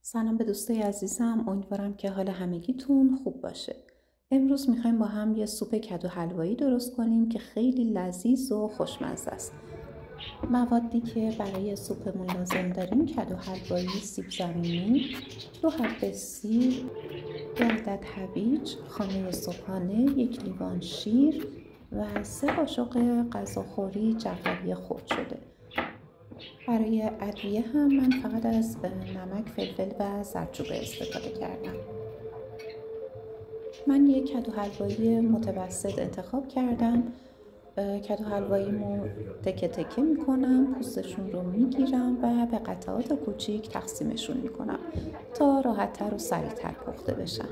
سلام به دوستای عزیزم، امیدوارم که حال همگیتون خوب باشه. امروز میخوایم با هم یه سوپ کدو حلوایی درست کنیم که خیلی لذیذ و خوشمزه است. موادی که برای سوپمون لازم داریم: کدو حلوایی، سیب زمینی، 2 حب سیب، 2 عدد هویج، خامه صبحانه، 1 لیوان شیر و 3 قاشق غذاخوری جعفری خرد شده. برای ادویه هم من فقط از نمک، فلفل و زردچوبه استفاده کردم. من یک کدو حلوایی متوسط انتخاب کردم. کدو حلواییمو تکه تکه میکنم، پوستشون رو میگیرم و به قطعات کوچیک تقسیمشون میکنم تا راحت‌تر و سریع‌تر پخته بشن.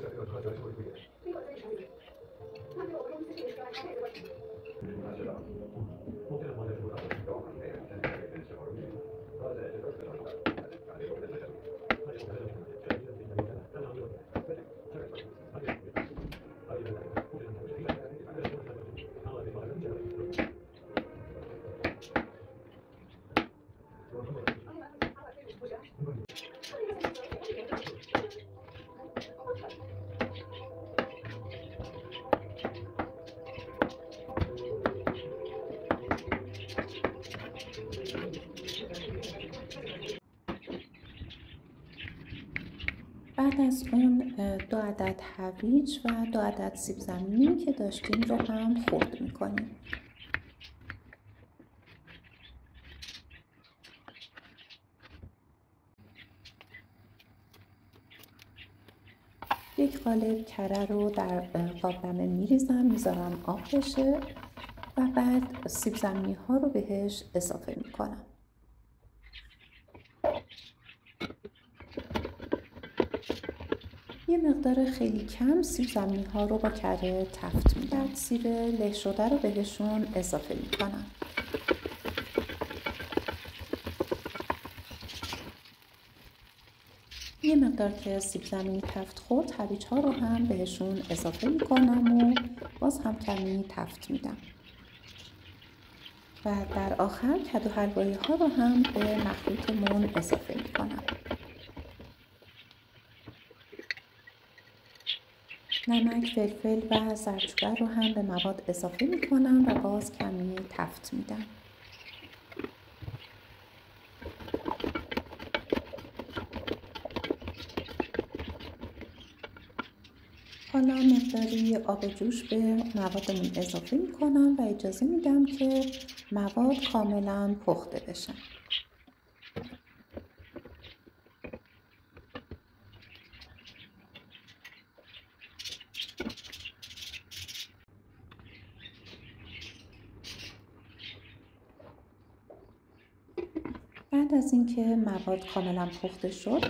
بعد از اون 2 عدد هویج و 2 عدد سیب زمینی که داشتیم رو هم خرد میکنیم. یک قالب کره رو در قابلمه میریزم، میذارم آب بشه و بعد سیب زمینی ها رو بهش اضافه میکنم. یه مقدار خیلی کم سیب زمینی ها رو با کره تفت میدم. بعد سیب له شده رو بهشون اضافه میکنم. یه مقدار که سیب زمینی تفت خورد، هویج ها رو هم بهشون اضافه میکنم و باز هم کمی تفت میدم. و در آخر کدو حلوایی ها رو هم به مخلوطمون اضافه میکنم. نمک، فلفل و زردچوبه رو هم به مواد اضافه میکنم و باز کمی تفت میدم. حالا مقداری آب جوش به موادمون اضافه میکنم و اجازه میدم که مواد کاملا پخته بشن. بعد از اینکه مواد کاملا پخته شد،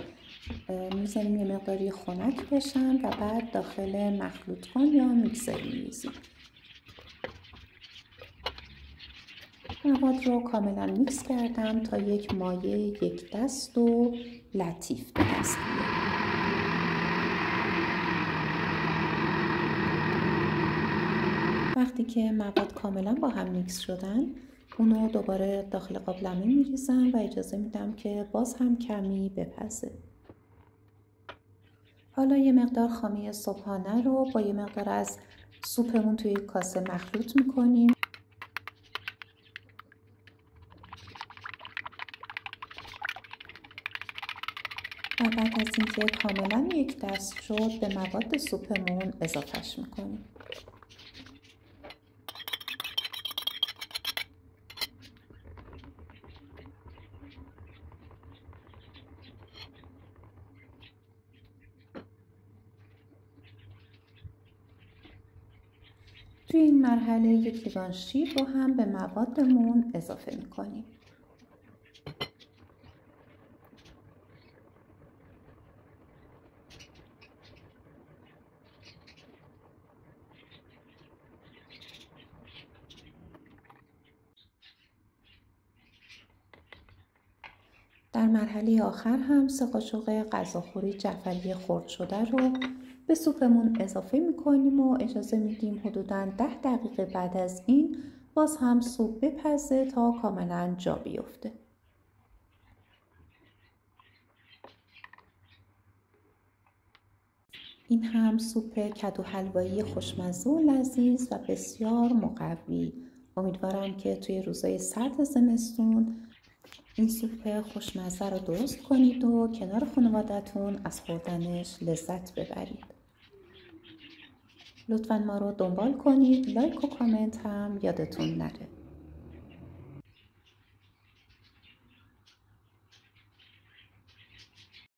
میذاریم یه مقداری خنک بشن و بعد داخل مخلوط کن یا میکسر میریزیم. مواد رو کاملا میکس کردم تا یک مایه یک دست و لطیف به دست بیاد. وقتی که مواد کاملا با هم میکس شدن، اونو دوباره داخل قابلمه میریزم و اجازه میدم که باز هم کمی بپزه. حالا یه مقدار خامه صبحانه رو با یه مقدار از سوپمون توی کاسه مخلوط میکنیم. و بعد از اینکه کاملا یک دست شد، به مواد سوپمون اضافهش میکنیم. توی این مرحله 1 لیوان شیر رو هم به موادمون اضافه میکنیم. در مرحله آخر هم 3 قاشق غذاخوری جعفری خرد شده رو به سوپمون اضافه میکنیم و اجازه میدیم حدوداً 10 دقیقه بعد از این باز هم سوپ بپزه تا کاملا جا بیفته. این هم سوپ کدو حلوایی خوشمزه و لذیذ و بسیار مقوی. امیدوارم که توی روزهای سرد زمستون این سوپ خوشمزه رو درست کنید و کنار خانوادتون از خوردنش لذت ببرید. لطفاً ما رو دنبال کنید، لایک و کامنت هم یادتون نره.